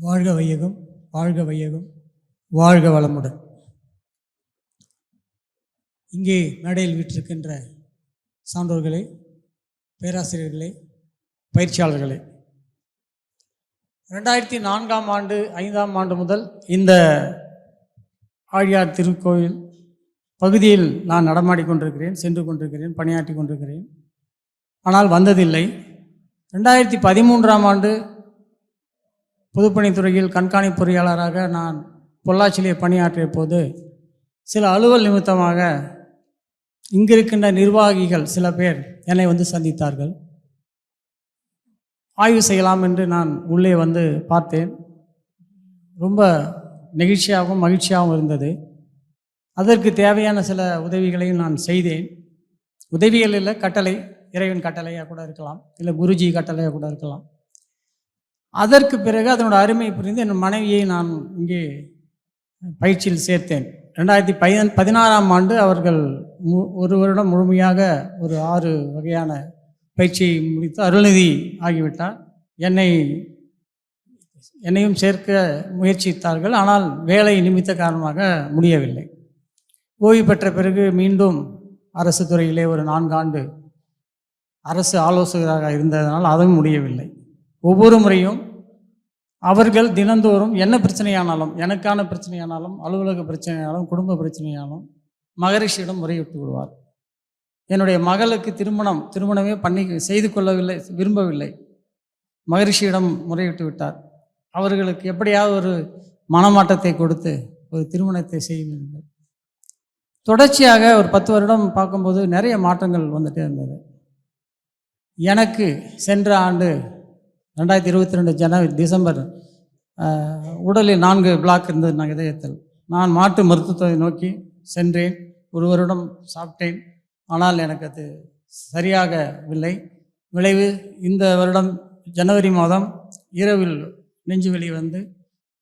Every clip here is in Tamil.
வாழ்க வையகம், வாழ்க வையகம், வாழ்க வளமுடன். இங்கே மேடையில் வீற்றிருக்கின்ற சான்றோர்களே, பேராசிரியர்களே, பயிற்சியாளர்களே, 2004ஆம் ஆண்டு 5ஆம் ஆண்டு முதல் இந்த ஆழியார் திருக்கோயில் பகுதியில் நான் நடமாடிக்கொண்டிருக்கிறேன், சென்று கொண்டிருக்கிறேன், பணியாற்றி கொண்டிருக்கிறேன். ஆனால் வந்ததில்லை. 2013ஆம் ஆண்டு பொதுப்பணித்துறையில் கண்காணிப்பு பொறியாளராக நான் பொள்ளாச்சியிலே பணியாற்றிய போது சில அலுவல் நிமித்தமாக இங்கிருக்கின்ற நிர்வாகிகள் சில பேர் என்னை வந்து சந்தித்தார்கள். ஆய்வு செய்யலாம் என்று நான் உள்ளே வந்து பார்த்தேன். ரொம்ப நெகிழ்ச்சியாகவும் மகிழ்ச்சியாகவும் இருந்தது. அதற்கு தேவையான சில உதவிகளையும் நான் செய்தேன். உதவிகள் இல்லை, கட்டளை, இறைவன் கட்டளையாக கூட இருக்கலாம், இல்லை குருஜி கட்டளையாக கூட இருக்கலாம். அதற்கு பிறகு அதனோட அருமை புரிந்து என் மனைவியை நான் இங்கே பயிற்சியில் சேர்த்தேன். 2016ஆம் ஆண்டு அவர்கள் ஒரு வருடம் முழுமையாக ஒரு 6 வகையான பயிற்சியை முடித்து அருள்நிதி ஆகிவிட்டார். என்னையும் சேர்க்க முயற்சித்தார்கள். ஆனால் வேலை நிமித்த காரணமாக முடியவில்லை. ஓய்வு பெற்ற பிறகு மீண்டும் அரசு துறையிலே ஒரு 4 ஆண்டு அரசு ஆலோசகராக இருந்ததனால் அதுவும் முடியவில்லை. ஒவ்வொரு முறையும் அவர்கள் தினந்தோறும் என்ன பிரச்சனையானாலும், எனக்கான பிரச்சனையானாலும், அலுவலக பிரச்சனையானாலும், குடும்ப பிரச்சனையானாலும் மகரிஷியிடம் முறையிட்டு விடுவார். என்னுடைய மகளுக்கு திருமணமே செய்து கொள்ளவில்லை, விரும்பவில்லை. மகரிஷியிடம் முறையிட்டு விட்டார். அவர்களுக்கு எப்படியாவது ஒரு மனமாற்றத்தை கொடுத்து ஒரு திருமணத்தை செய்யுங்கள். தொடர்ச்சியாக ஒரு 10 வருடம் பார்க்கும்போது நிறைய மாற்றங்கள் வந்துட்டே இருந்தது. எனக்கு சென்ற ஆண்டு 2022 டிசம்பர் உடலில் 4 பிளாக் இருந்தது. நான் இதயத்தில் நான் மாற்று மருத்துவத்தை நோக்கி சென்றேன். 1 வருடம் சாப்பிட்டேன். ஆனால் எனக்கு அது சரியாகவில்லை. விளைவு இந்த வருடம் ஜனவரி மாதம் இரவில் நெஞ்சு வெளி வந்து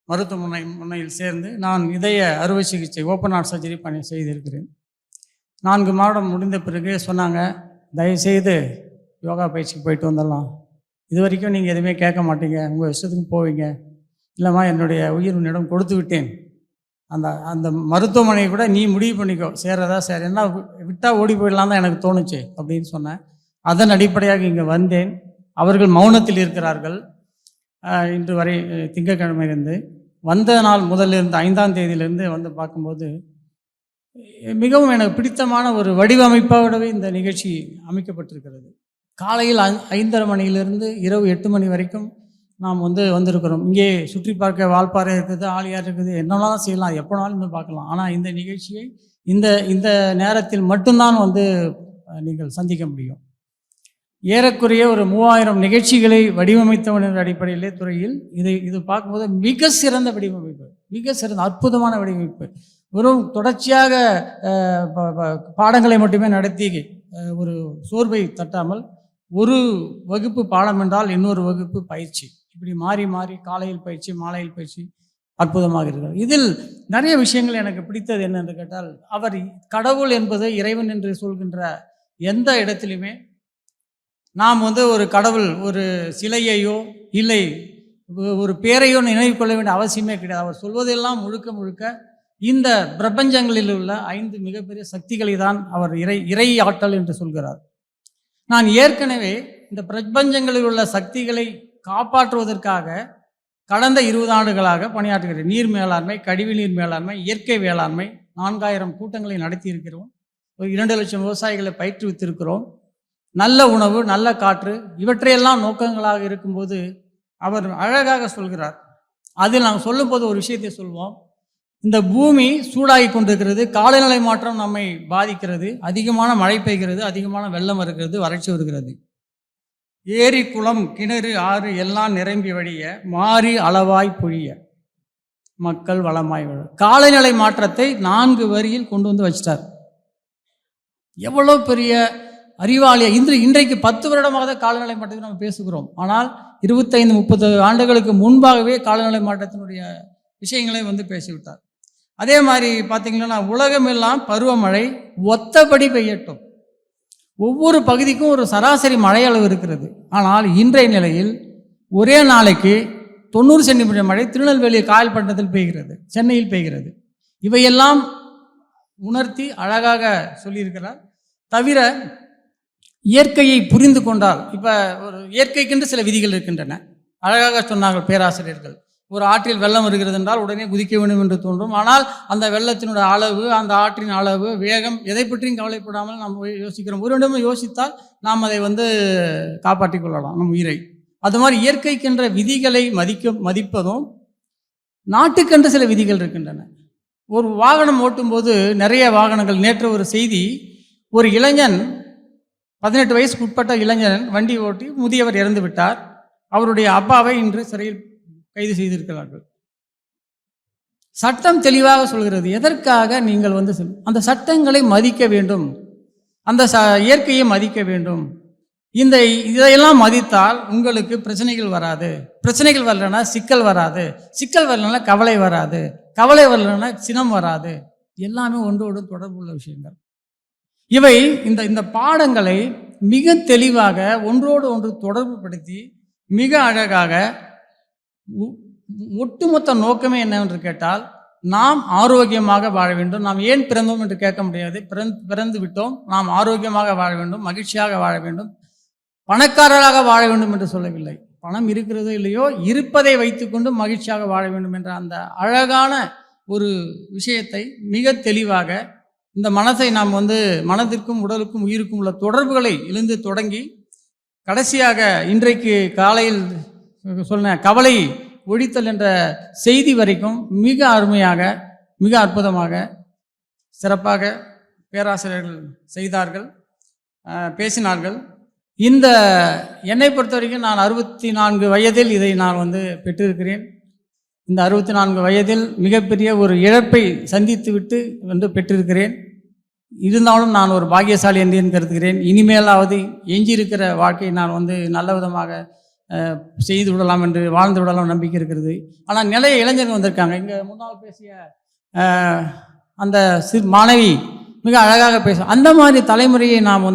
மருத்துவமனையில் சேர்ந்து நான் இதய அறுவை சிகிச்சை ஓப்பன் ஹார்ட் சர்ஜரி செய்திருக்கிறேன். 4 மாதம் முடிந்த பிறகு சொன்னாங்க, தயவுசெய்து யோகா பயிற்சிக்கு போயிட்டு வந்துடலாம். இது வரைக்கும் நீங்கள் எதுவுமே கேட்க மாட்டீங்க, உங்கள் இஷ்டத்துக்கு போவீங்க. இல்லைம்மா, என்னுடைய உயிர் உன்னிடம் கொடுத்து விட்டேன். அந்த மருத்துவமனையை கூட நீ முடிவு பண்ணிக்கோ, சேரதா சேர, என்ன விட்டால் ஓடி போயிடலாம் தான் எனக்கு தோணுச்சு அப்படின்னு சொன்னேன். அதன் அடிப்படையாக இங்கே வந்தேன். அவர்கள் மௌனத்தில் இருக்கிறார்கள். இன்று வரை திங்கட்கிழமையிலிருந்து வந்த நாள் முதலிருந்து 5ஆம் தேதியிலிருந்து வந்து பார்க்கும்போது மிகவும் எனக்கு பிடித்தமான ஒரு வடிவமைப்போடவே இந்த நிகழ்ச்சி அமைக்கப்பட்டிருக்கிறது. காலையில் 5:30 மணியிலிருந்து இரவு 8 மணி வரைக்கும் நாம் வந்திருக்கிறோம். இங்கே சுற்றி பார்க்க வால்பாறை இருக்குது, ஆழியார் இருக்குது, என்னெல்லாம் செய்யலாம், எப்போனாலும் வந்து பார்க்கலாம். ஆனால் இந்த நிகழ்ச்சியை இந்த நேரத்தில் மட்டும்தான் நீங்கள் சந்திக்க முடியும். ஏறக்குறைய ஒரு 3000 நிகழ்ச்சிகளை வடிவமைத்தவன் என்ற அடிப்படையிலே துறையில் இது பார்க்கும்போது மிக சிறந்த வடிவமைப்பு, மிக சிறந்த அற்புதமான வடிவமைப்பு. வெறும் தொடர்ச்சியாக பாடங்களை மட்டுமே நடத்தி ஒரு சோர்வை தட்டாமல், ஒரு வகுப்பு பாடம் என்றால் இன்னொரு வகுப்பு பயிற்சி, இப்படி மாறி மாறி காலையில் பயிற்சி, மாலையில் பயிற்சி, அற்புதமாக இருக்கிறது. இதில் நிறைய விஷயங்கள் எனக்கு பிடித்தது என்னென்று கேட்டால், அவர் கடவுள் என்பது இறைவன் என்று சொல்கின்ற எந்த இடத்திலுமே நாம் ஒரு கடவுள் ஒரு சிலையையோ இல்லை ஒரு பேரையோ நினைவு கொள்ள வேண்டிய அவசியமே கிடையாது. அவர் சொல்வதெல்லாம் முழுக்க முழுக்க இந்த பிரபஞ்சங்களில் உள்ள 5 மிகப்பெரிய சக்திகளை தான் அவர் இறை ஆற்றல் என்று சொல்கிறார். நான் ஏற்கனவே இந்த பிரபஞ்சங்களில் உள்ள சக்திகளை காப்பாற்றுவதற்காக கடந்த 20 ஆண்டுகளாக பணியாற்றுகிறேன். நீர் மேலாண்மை, கழிவு நீர் மேலாண்மை, இயற்கை வேளாண்மை, 4000 கூட்டங்களை நடத்தி இருக்கிறோம். ஒரு 2 லட்சம் விவசாயிகளை பயிற்றுவித்திருக்கிறோம். நல்ல உணவு, நல்ல காற்று, இவற்றையெல்லாம் நோக்கங்களாக இருக்கும்போது அவர் அழகாக சொல்கிறார். அதில் நாங்கள் சொல்லும்போது ஒரு விஷயத்தை சொல்வோம். இந்த பூமி சூடாகி கொண்டிருக்கிறது, காலநிலை மாற்றம் நம்மை பாதிக்கிறது, அதிகமான மழை பெய்கிறது, அதிகமான வெள்ளம் வருகிறது, வறட்சி வருகிறது, ஏரி குளம் கிணறு ஆறு எல்லாம் நிரம்பி வழிய மாறி அளவாய் பொழிய மக்கள் வளமாய் வாழ. காலநிலை மாற்றத்தை 4 வரியில் கொண்டு வச்சிட்டார். எவ்வளோ பெரிய அறிவாளியா! இன்றைக்கு 10 வருடமாக காலநிலை மாற்றத்தை நம்ம பேசுகிறோம். ஆனால் 25-30 ஆண்டுகளுக்கு முன்பாகவே காலநிலை மாற்றத்தினுடைய விஷயங்களை பேசிவிட்டார். அதே மாதிரி பார்த்தீங்கன்னா, உலகமெல்லாம் பருவமழை ஒத்தபடி பெய்யட்டும், ஒவ்வொரு பகுதிக்கும் ஒரு சராசரி மழை அளவு இருக்கிறது. ஆனால் இன்றைய நிலையில் ஒரே நாளைக்கு 90 சென்டிமீட்டர் மழை திருநெல்வேலி காயல்பட்டினத்தில் பெய்கிறது, சென்னையில் பெய்கிறது. இவையெல்லாம் உணர்த்தி அழகாக சொல்லியிருக்கிறார். தவிர இயற்கையை புரிந்து கொண்டால், இப்போ ஒரு இயற்கைக்கென்று சில விதிகள் இருக்கின்றன. அழகாக சொன்னார்கள் பேராசிரியர்கள். ஒரு ஆற்றில் வெள்ளம் வருகிறது என்றால் உடனே குதிக்க வேண்டும் என்று தோன்றும். ஆனால் அந்த வெள்ளத்தினுடைய அளவு, அந்த ஆற்றின் அளவு, வேகம், எதை பற்றியும் கவலைப்படாமல் நாம் யோசிக்கிறோம். ஒரு இடமும் யோசித்தால் நாம் அதை காப்பாற்றிக் கொள்ளலாம் நம் உயிரை. அது மாதிரி இயற்கைக்கென்ற விதிகளை மதிப்பதும், நாட்டுக்கென்று சில விதிகள் இருக்கின்றன. ஒரு வாகனம் ஓட்டும்போது நிறைய வாகனங்கள், நேற்று ஒரு செய்தி, ஒரு இளைஞன் 18 வயசுக்கு உட்பட்ட இளைஞன் வண்டி ஓட்டி முதியவர் இறந்து விட்டார். அவருடைய அப்பாவை இன்று சிறையில் கைது செய்திருக்கிறார்கள். சட்டம் தெளிவாக சொல்கிறது, எதற்காக நீங்கள் அந்த சட்டங்களை மதிக்க வேண்டும், அந்த இயற்கையை மதிக்க வேண்டும். இதையெல்லாம் மதித்தால் உங்களுக்கு பிரச்சனைகள் வராது. பிரச்சனைகள் வரலன்னா சிக்கல் வராது. சிக்கல் வரலன்னா கவலை வராது. கவலை வரலன்னா சினம் வராது. எல்லாமே ஒன்றோடு தொடர்புள்ள விஷயங்கள். இவை இந்த பாடங்களை மிக தெளிவாக ஒன்றோடு ஒன்று தொடர்பு படுத்தி மிக அழகாக, ஒட்டுமொத்த நோக்கமே என்னவென்று கேட்டால், நாம் ஆரோக்கியமாக வாழ வேண்டும். நாம் ஏன் பிறந்தோம் என்று கேட்க முடியாது. பிறந்து விட்டோம், நாம் ஆரோக்கியமாக வாழ வேண்டும், மகிழ்ச்சியாக வாழ வேண்டும், பணக்காரராக வாழ வேண்டும் என்று சொல்லவில்லை. பணம் இருக்கிறதோ இல்லையோ, இருப்பதை வைத்துக்கொண்டு மகிழ்ச்சியாக வாழ வேண்டும் என்ற அந்த அழகான ஒரு விஷயத்தை மிக தெளிவாக, இந்த மனதை நாம் மனதிற்கும் உடலுக்கும் உயிருக்கும் உள்ள தொடர்புகளை இழுந்து தொடங்கி கடைசியாக இன்றைக்கு காலையில் சொன்ன கவலை ஒழித்தல் என்ற செய்தி வரைக்கும் மிக அருமையாக, மிக அற்புதமாக, சிறப்பாக பேராசிரியர்கள் செய்தார்கள், பேசினார்கள். என்னை பொறுத்த வரைக்கும் நான் 64 வயதில் இதை நான் பெற்றிருக்கிறேன். இந்த 64 வயதில் மிகப்பெரிய ஒரு இழப்பை சந்தித்து விட்டு பெற்றிருக்கிறேன். இருந்தாலும் நான் ஒரு பாக்கியசாலி என்று கருதுகிறேன். இனிமேலாவது எஞ்சியிருக்கிற வாழ்க்கையை நான் நல்ல விதமாக செய்து விடலாம் என்று, வாழ்ந்து விடலாம் நம்பிக்கை இருக்கிறது. ஆனால் நிறைய இளைஞர்கள் வந்திருக்காங்க. இங்கே முன்னால் பேசிய அந்த மாணவி மிக அழகாக பேச, அந்த மாதிரி தலைமுறையை நாம்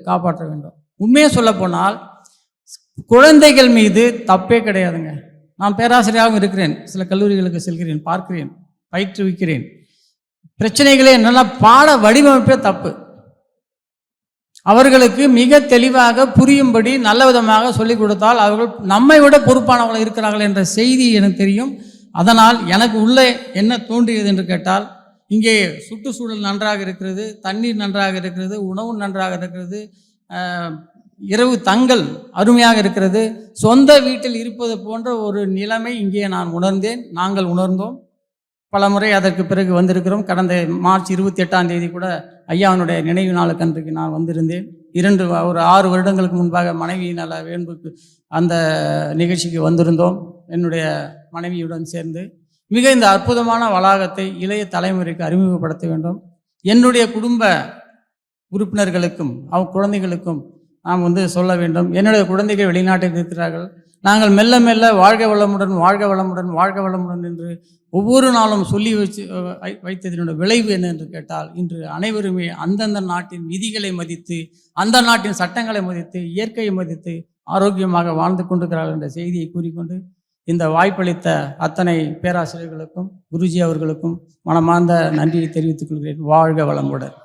காப்பாற்ற வேண்டும். உண்மையை சொல்ல போனால் குழந்தைகள் மீது தப்பே கிடையாதுங்க. நான் பேராசிரியராகவும் இருக்கிறேன், சில கல்லூரிகளுக்கு செல்கிறேன், பார்க்கிறேன், பயிற்றுவிக்கிறேன். பிரச்சனைகளே என்னென்னா பாட வடிவமைப்பே தப்பு. அவர்களுக்கு மிக தெளிவாக புரியும்படி நல்ல விதமாக சொல்லிக் கொடுத்தால் அவர்கள் நம்மை விட பொறுப்பானவர்கள் இருக்கிறார்கள் என்ற செய்தி எனக்கு தெரியும். அதனால் எனக்கு உள்ளே என்ன தோன்றியது என்று கேட்டால், இங்கே சுற்றுச்சூழல் நன்றாக இருக்கிறது, தண்ணீர் நன்றாக இருக்கிறது, உணவு நன்றாக இருக்கிறது, இரவு தங்கல் அருமையாக இருக்கிறது, சொந்த வீட்டில் இருப்பது போன்ற ஒரு நிலைமை இங்கே நான் உணர்ந்தேன், நாங்கள் உணர்ந்தோம். பல முறை அதற்கு பிறகு வந்திருக்கிறோம். கடந்த மார்ச் 28ஆம் தேதி கூட ஐயாவனுடைய நினைவு நாளுக்கு அன்றைக்கு நான் வந்திருந்தேன். ஒரு 6 வருடங்களுக்கு முன்பாக மனைவி நல வேண்புக்கு அந்த நிகழ்ச்சிக்கு வந்திருந்தோம், என்னுடைய மனைவியுடன் சேர்ந்து. மிக இந்த அற்புதமான வளாகத்தை இளைய தலைமுறைக்கு அறிமுகப்படுத்த வேண்டும். என்னுடைய குடும்ப உறுப்பினர்களுக்கும் குழந்தைகளுக்கும் நாம் சொல்ல வேண்டும். என்னுடைய குழந்தைகள் வெளிநாட்டில் இருக்கிறார்கள். நாங்கள் மெல்ல மெல்ல வாழ்க வளமுடன், வாழ்க வளமுடன், வாழ்க வளமுடன் என்று ஒவ்வொரு நாளும் சொல்லி வைத்ததனுடைய விளைவு என்ன என்று கேட்டால், இன்று அனைவருமே அந்தந்த நாட்டின் விதிகளை மதித்து, அந்த நாட்டின் சட்டங்களை மதித்து, இயற்கையை மதித்து ஆரோக்கியமாக வாழ்ந்து கொண்டிருக்கிறார்கள் என்ற செய்தியை கூறிக்கொண்டு, இந்த வாய்ப்பளித்த அத்தனை பேராசிரியர்களுக்கும் குருஜி அவர்களுக்கும் மனமார்ந்த நன்றியை தெரிவித்துக் கொள்கிறேன். வாழ்க வளமுடன்.